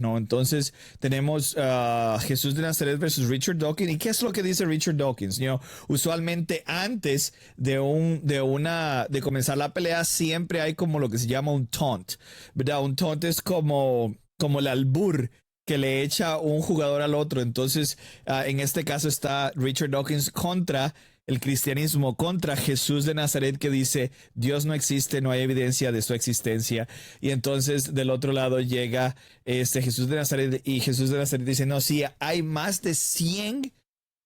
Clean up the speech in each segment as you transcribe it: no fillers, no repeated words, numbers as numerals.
¿no? Entonces tenemos Jesús de Nazaret versus Richard Dawkins. ¿Y qué es lo que dice Richard Dawkins? Usualmente antes de comenzar la pelea siempre hay como lo que se llama un taunt, ¿verdad? Un taunt es como el albur que le echa un jugador al otro. Entonces, en este caso está Richard Dawkins contra el cristianismo, contra Jesús de Nazaret, que dice Dios no existe, no hay evidencia de su existencia. Y entonces del otro lado llega Jesús de Nazaret, y Jesús de Nazaret dice, no, sí, hay más de 100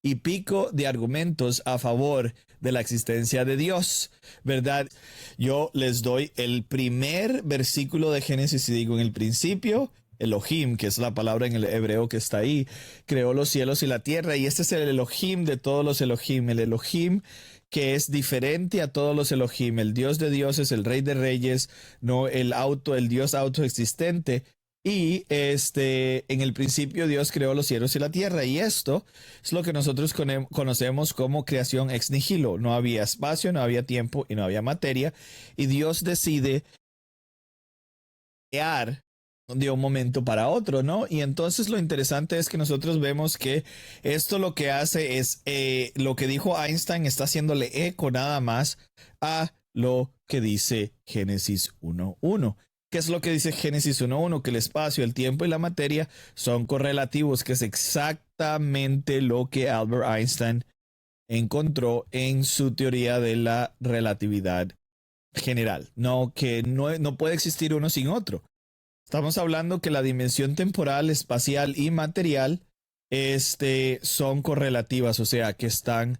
y pico de argumentos a favor de la existencia de Dios, ¿verdad? Yo les doy el primer versículo de Génesis y digo, en el principio Elohim, que es la palabra en el hebreo que está ahí, creó los cielos y la tierra, y este es el Elohim de todos los Elohim, el Elohim que es diferente a todos los Elohim, el Dios de dioses, el Rey de reyes, no el Dios autoexistente. Y en el principio Dios creó los cielos y la tierra, y esto es lo que nosotros conocemos como creación ex nihilo. No había espacio, no había tiempo y no había materia, y Dios decide crear de un momento para otro, ¿no? Y entonces lo interesante es que nosotros vemos que esto lo que hace es lo que dijo Einstein, está haciéndole eco nada más a lo que dice Génesis 1.1. ¿Qué es lo que dice Génesis 1.1? Que el espacio, el tiempo y la materia son correlativos, que es exactamente lo que Albert Einstein encontró en su teoría de la relatividad general, no que no puede existir uno sin otro. Estamos hablando que la dimensión temporal, espacial y material son correlativas, o sea, que están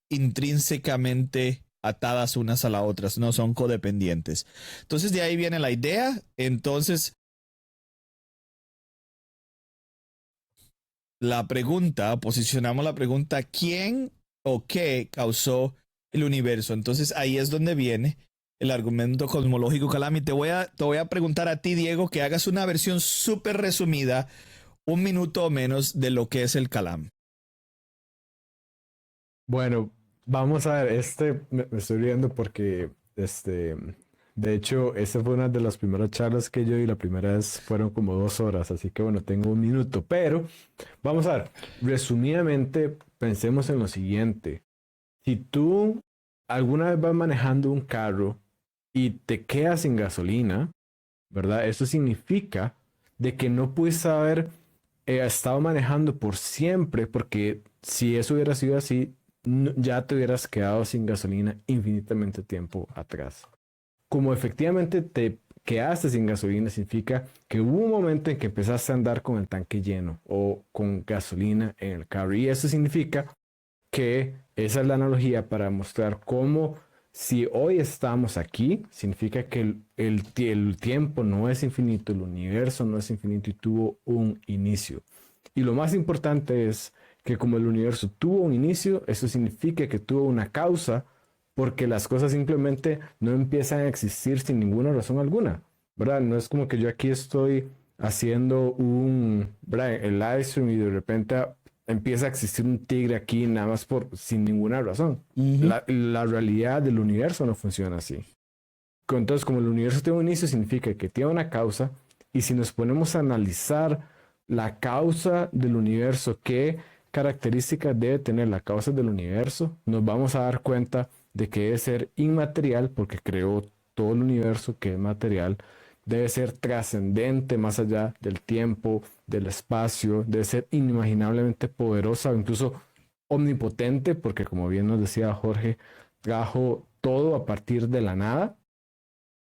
intrínsecamente atadas unas a las otras, no son codependientes. Entonces de ahí viene la idea. Entonces la pregunta, posicionamos la pregunta, ¿quién o qué causó el universo? Entonces ahí es donde viene el argumento cosmológico, Calami. Te voy a preguntar a ti, Diego, que hagas una versión súper resumida, un minuto o menos, de lo que es el Kalam. Bueno, vamos a ver, me estoy riendo porque, de hecho, esta fue una de las primeras charlas que yo di, la primera vez fueron como 2 horas, así que bueno, tengo un minuto, pero vamos a ver, resumidamente, pensemos en lo siguiente. Si tú alguna vez vas manejando un carro y te quedas sin gasolina, ¿verdad? Eso significa de que no pudiste haber estado manejando por siempre, porque si eso hubiera sido así, ya te hubieras quedado sin gasolina infinitamente tiempo atrás. Como efectivamente te quedaste sin gasolina, significa que hubo un momento en que empezaste a andar con el tanque lleno o con gasolina en el carro. Y eso significa que esa es la analogía para mostrar cómo si hoy estamos aquí, significa que el tiempo no es infinito, el universo no es infinito y tuvo un inicio. Y lo más importante es que como el universo tuvo un inicio, eso significa que tuvo una causa, porque las cosas simplemente no empiezan a existir sin ninguna razón alguna, ¿verdad? No es como que yo aquí estoy haciendo el live stream y de repente empieza a existir un tigre aquí nada más sin ninguna razón. La realidad del universo no funciona así. Entonces, como el universo tiene un inicio, significa que tiene una causa, y si nos ponemos a analizar la causa del universo, qué características debe tener la causa del universo, nos vamos a dar cuenta de que debe ser inmaterial porque creó todo el universo, que es material, debe ser trascendente más allá del tiempo, del espacio, debe ser inimaginablemente poderosa o incluso omnipotente, porque como bien nos decía Jorge, trajo todo a partir de la nada.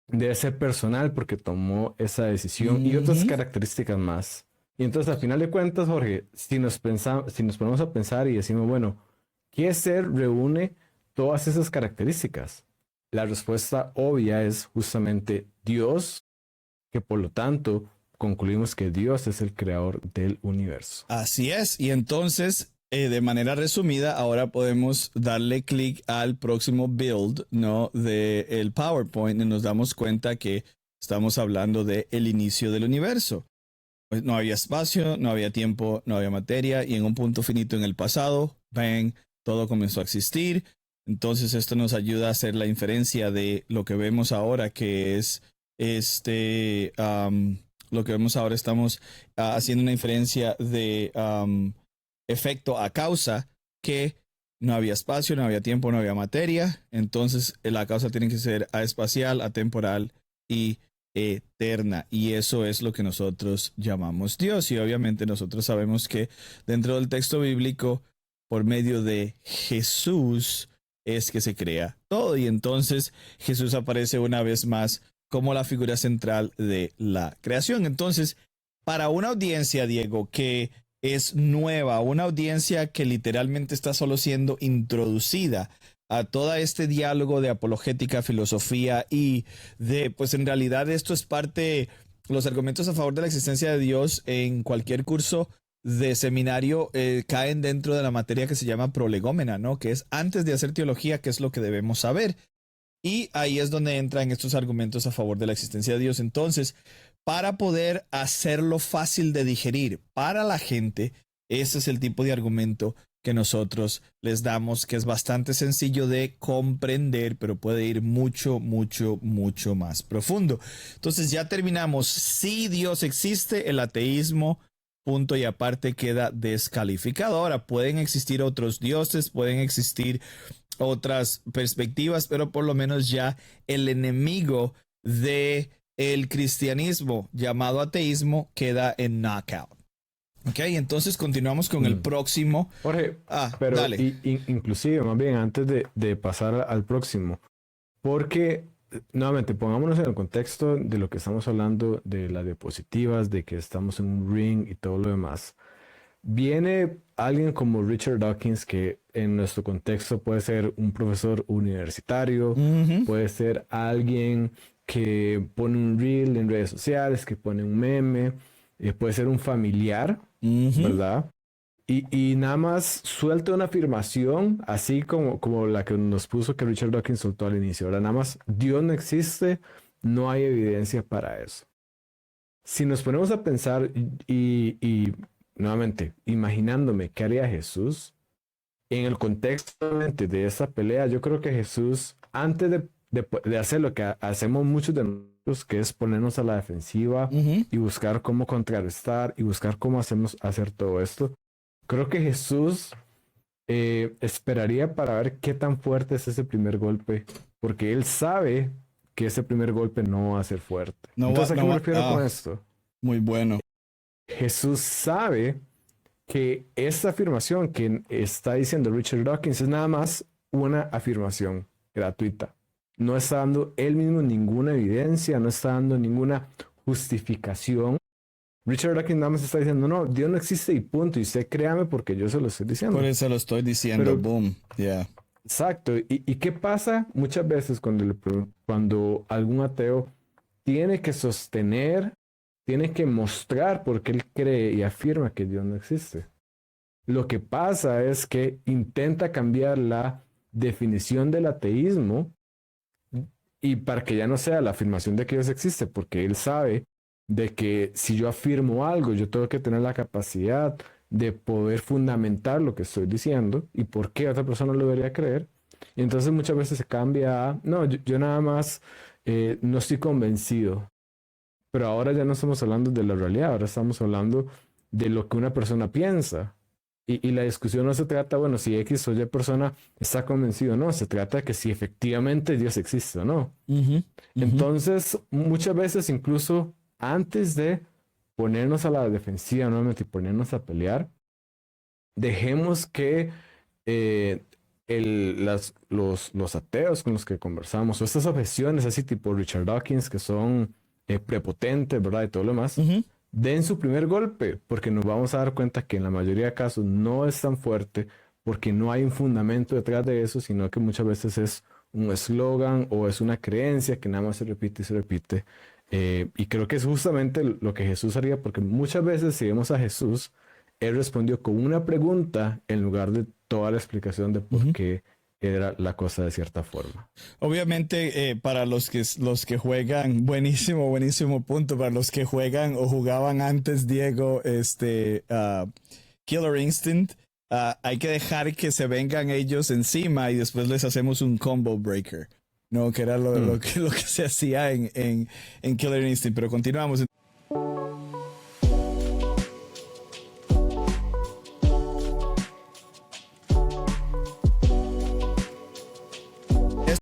Debe ser personal porque tomó esa decisión y otras características más. Y entonces, al final de cuentas, Jorge, si nos ponemos a pensar y decimos, bueno, ¿qué ser reúne todas esas características? La respuesta obvia es justamente Dios, que por lo tanto concluimos que Dios es el creador del universo. Así es. Y entonces, de manera resumida, ahora podemos darle clic al próximo build, ¿no? Del PowerPoint, y nos damos cuenta que estamos hablando del inicio del universo. Pues no había espacio, no había tiempo, no había materia, y en un punto finito en el pasado, bang, todo comenzó a existir. Entonces esto nos ayuda a hacer la inferencia de lo que vemos ahora, que es lo que vemos ahora, estamos haciendo una inferencia de efecto a causa, que no había espacio, no había tiempo, no había materia. Entonces la causa tiene que ser aespacial, atemporal y eterna. Y eso es lo que nosotros llamamos Dios. Y obviamente nosotros sabemos que dentro del texto bíblico, por medio de Jesús, es que se crea todo. Y entonces Jesús aparece una vez más como la figura central de la creación. Entonces, para una audiencia, Diego, que es nueva, una audiencia que literalmente está solo siendo introducida a todo este diálogo de apologética, filosofía y de, pues en realidad esto es parte, los argumentos a favor de la existencia de Dios en cualquier curso de seminario caen dentro de la materia que se llama prolegómena, ¿no? Que es antes de hacer teología, ¿qué es lo que debemos saber? Y ahí es donde entran estos argumentos a favor de la existencia de Dios. Entonces, para poder hacerlo fácil de digerir para la gente, ese es el tipo de argumento que nosotros les damos, que es bastante sencillo de comprender, pero puede ir mucho, mucho, mucho más profundo. Entonces ya terminamos. Si Dios existe, el ateísmo, punto y aparte, queda descalificado. Ahora, pueden existir otros dioses, pueden existir otras perspectivas, pero por lo menos ya el enemigo de el cristianismo llamado ateísmo queda en knockout. Ok, entonces continuamos con el próximo. Jorge, pero dale. Inclusive, más bien, antes de pasar al próximo, porque, nuevamente, pongámonos en el contexto de lo que estamos hablando, de las diapositivas, de que estamos en un ring y todo lo demás. Viene alguien como Richard Dawkins, que en nuestro contexto puede ser un profesor universitario, puede ser alguien que pone un reel en redes sociales, que pone un meme, puede ser un familiar, ¿verdad? Y nada más suelta una afirmación, así como la que nos puso que Richard Dawkins soltó al inicio. Ahora, nada más, Dios no existe, no hay evidencia para eso. Si nos ponemos a pensar y nuevamente, imaginándome qué haría Jesús, en el contexto de esa pelea, yo creo que Jesús, antes de hacer lo que hacemos muchos de nosotros, que es ponernos a la defensiva y buscar cómo contrarrestar y buscar cómo hacer todo esto, creo que Jesús esperaría para ver qué tan fuerte es ese primer golpe, porque él sabe que ese primer golpe no va a ser fuerte. Entonces, ¿a qué me refiero con esto? Muy bueno. Jesús sabe que esta afirmación que está diciendo Richard Dawkins es nada más una afirmación gratuita. No está dando él mismo ninguna evidencia, no está dando ninguna justificación. Richard Dawkins nada más está diciendo, no, Dios no existe y punto. Y usted créame porque yo se lo estoy diciendo. Por eso lo estoy diciendo, pero, boom, yeah. Exacto. ¿Y qué pasa muchas veces cuando algún ateo tiene que sostener, tiene que mostrar por qué él cree y afirma que Dios no existe? Lo que pasa es que intenta cambiar la definición del ateísmo y para que ya no sea la afirmación de que Dios existe, porque él sabe de que si yo afirmo algo, yo tengo que tener la capacidad de poder fundamentar lo que estoy diciendo y por qué otra persona lo debería creer. Y entonces muchas veces se cambia a, no, yo nada más no estoy convencido. Pero ahora ya no estamos hablando de la realidad, ahora estamos hablando de lo que una persona piensa. Y la discusión no se trata, bueno, si X o Y persona está convencido o no, se trata de que si efectivamente Dios existe o no. Entonces, muchas veces incluso antes de ponernos a la defensiva nuevamente y ponernos a pelear, dejemos que los ateos con los que conversamos, o estas objeciones así tipo Richard Dawkins, que son prepotentes, ¿verdad? Y todo lo demás, den su primer golpe, porque nos vamos a dar cuenta que en la mayoría de casos no es tan fuerte, porque no hay un fundamento detrás de eso, sino que muchas veces es un eslogan o es una creencia que nada más se repite y se repite. Y creo que es justamente lo que Jesús haría, porque muchas veces si vemos a Jesús, él respondió con una pregunta en lugar de toda la explicación de por qué era la cosa de cierta forma. Obviamente, para los que juegan, buenísimo punto, para los que juegan o jugaban antes, Diego, Killer Instinct, hay que dejar que se vengan ellos encima y después les hacemos un combo breaker, ¿no? Que era lo que se hacía en Killer Instinct, pero continuamos.